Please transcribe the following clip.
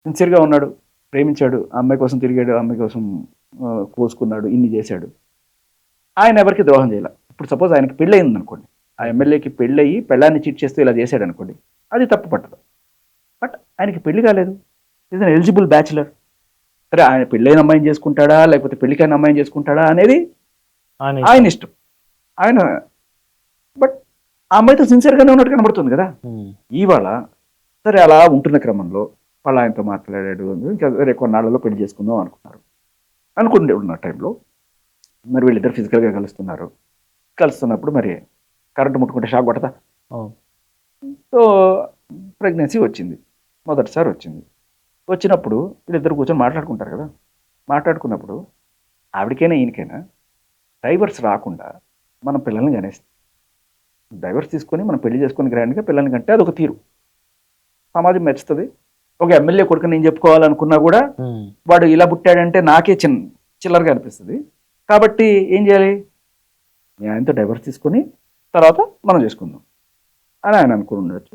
సిన్సియర్గా ఉన్నాడు, ప్రేమించాడు, ఆ అమ్మాయి కోసం తిరిగాడు, ఆ అమ్మాయి కోసం కోసుకున్నాడు, ఇన్ని చేశాడు. ఆయన ఎవరికి ద్రోహం చేయాల. ఇప్పుడు సపోజ్ ఆయనకి పెళ్ళి అయింది అనుకోండి, ఆ ఎమ్మెల్యేకి పెళ్ళయి పెళ్ళాన్ని చీట్ చేస్తూ ఇలా చేశాడు అనుకోండి, అది తప్పు పట్టదు. బట్ ఆయనకి పెళ్లి కాలేదు, ఈజ్ అన్ ఎలిజిబుల్ బ్యాచులర్. సరే ఆయన పెళ్ళైన అమ్మాయిని చేసుకుంటాడా లేకపోతే పెళ్లికైన అమ్మాయిని చేసుకుంటాడా అనేది ఆయన ఇష్టం. ఆయన బట్ ఆ అమ్మాయితో సిన్సియర్గానే ఉన్నట్టు కనబడుతుంది కదా. ఇవాళ సరే అలా ఉంటున్న క్రమంలో వాళ్ళ ఆయనతో మాట్లాడాడు, ఇంకా వేరే కొన్నాళ్లలో పెళ్లి చేసుకుందాం అనుకుంటే ఉన్న టైంలో మరి వీళ్ళిద్దరు ఫిజికల్గా కలుస్తున్నప్పుడు మరి కరెంటు ముట్టుకుంటే షాక్ కొట్టదా. సో ప్రెగ్నెన్సీ వచ్చింది, మొదటిసారి వచ్చినప్పుడు వీళ్ళిద్దరు కూర్చొని మాట్లాడుకుంటారు కదా. మాట్లాడుకున్నప్పుడు ఆవిడకైనా ఈయనకైనా డైవర్స్ రాకుండా మనం పిల్లల్ని కనేస్తాం. డైవర్స్ తీసుకొని మనం పెళ్లి చేసుకొని గ్రాండ్గా పిల్లల్ని కంటే అదొక తీరు, సమాజం మెచ్చుతుంది. ఒక ఎమ్మెల్యే కొడుకు నేను చెప్పుకోవాలనుకున్నా కూడా వాడు ఇలా పుట్టాడంటే నాకే చిల్లరగా అనిపిస్తుంది. కాబట్టి ఏం చేయాలి, ఆయనతో డైవర్స్ తీసుకొని తర్వాత మనం చేసుకుందాం అని ఆయన అనుకుని ఉండొచ్చు.